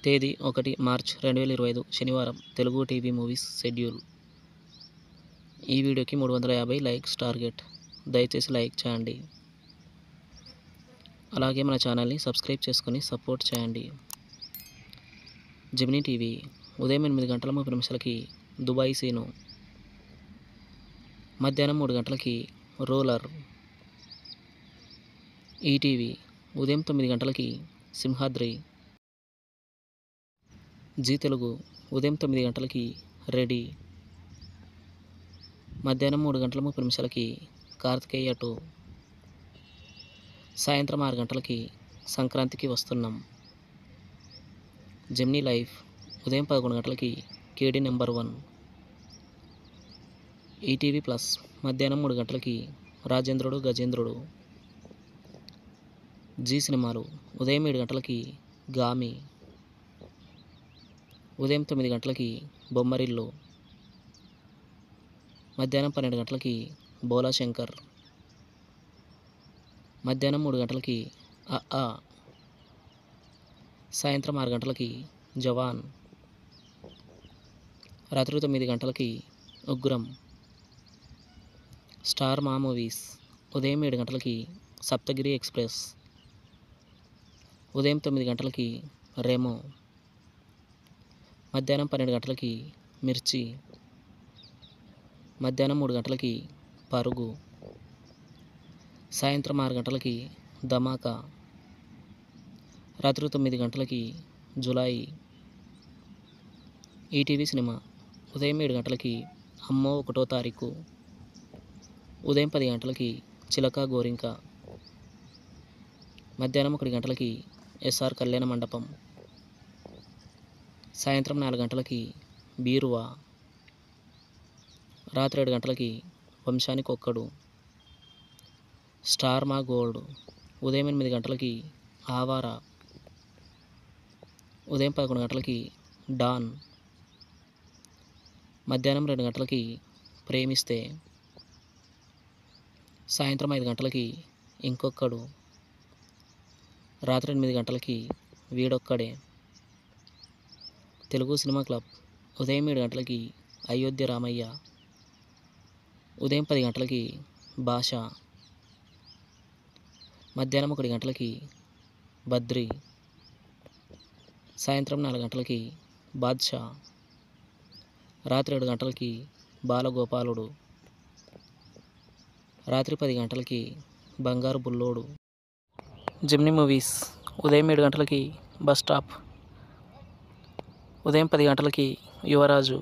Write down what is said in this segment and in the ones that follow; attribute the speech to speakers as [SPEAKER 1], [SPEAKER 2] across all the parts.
[SPEAKER 1] తేదీ 1 మార్చ్ 2025 శనివారం. Telugu TV movies schedule. ఈ వీడియోకి 350 లైక్స్ టార్గెట్. దయచేసి లైక్ చేయండి. అలాగే మన ఛానల్ని సబ్స్క్రైబ్ చేసుకొని సపోర్ట్ చేయండి. జెమినీ టీవీ ఉదయం 8:30 దుబాయ్ సీను. మధ్యాహ్నం 3 గంటలకి రోలర్. ఈటీవీ ఉదయం 9 గంటలకి సింహాద్రి. జీ తెలుగు ఉదయం 9 గంటలకి రెడీ. మధ్యాహ్నం 3:30 కార్తికేయ 2. సాయంత్రం 6 గంటలకి సంక్రాంతికి వస్తున్నాం. జెమినీ లైఫ్ ఉదయం 11 గంటలకి కేడీ నెంబర్ 1. ఈటీవీ ప్లస్ మధ్యాహ్నం 3 గంటలకి రాజేంద్రుడు గజేంద్రుడు. జీ సినిమాలు ఉదయం 7 గంటలకి గామి. ఉదయం 9 గంటలకి బొమ్మరిల్లు. మధ్యాహ్నం 12 గంటలకి బోలా శంకర్. మధ్యాహ్నం 3 గంటలకి అ. సాయంత్రం 6 గంటలకి జవాన్. రాత్రి 9 గంటలకి ఉగ్రం. స్టార్ మా మూవీస్ ఉదయం 7 గంటలకి సప్తగిరి ఎక్స్ప్రెస్. ఉదయం 9 గంటలకి రెమో. మధ్యాహ్నం 12 గంటలకి మిర్చి. మధ్యాహ్నం 3 గంటలకి పరుగు. సాయంత్రం 6 గంటలకి ధమాకా. రాత్రి 9 గంటలకి జులాయి. ఈటీవీ సినిమా ఉదయం 7 గంటలకి అమ్మో 1వ తారీఖు. ఉదయం 10 గంటలకి చిలక గోరింక. మధ్యాహ్నం 1 గంటలకి ఎస్ఆర్ కళ్యాణ మండపం. సాయంత్రం 4 గంటలకి బీరువా. రాత్రి 7 గంటలకి వంశానికి ఒక్కడు. స్టార్ మా గోల్డ్ ఉదయం 8 గంటలకి ఆవారా. ఉదయం 11 గంటలకి డాన్. మధ్యాహ్నం 2 గంటలకి ప్రేమిస్తే. సాయంత్రం 5 గంటలకి ఇంకొక్కడు. రాత్రి 8 గంటలకి వీడొక్కడే. తెలుగు సినిమా క్లబ్ ఉదయం 7 గంటలకి అయోధ్య రామయ్య. ఉదయం 10 గంటలకి భాష. మధ్యాహ్నం 1 గంటలకి బద్రి. సాయంత్రం 4 గంటలకి బాద్షా. రాత్రి 7 గంటలకి బాలగోపాలుడు. రాత్రి 10 గంటలకి బంగారు బుల్లోడు. జెమినీ మూవీస్ ఉదయం 7 గంటలకి బస్ స్టాప్. ఉదయం 10 గంటలకి యువరాజు.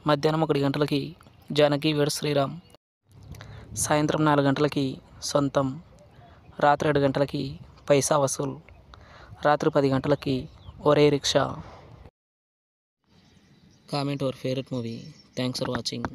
[SPEAKER 1] మధ్యాహ్నం 1 గంటలకి జానకి వేడ్ శ్రీరామ్. సాయంత్రం 4 గంటలకి సొంతం. రాత్రి 7 గంటలకి పైసా వసూల్. రాత్రి 10 గంటలకి ఒరే rickshaw. Comment your favourite movie. Thanks for watching.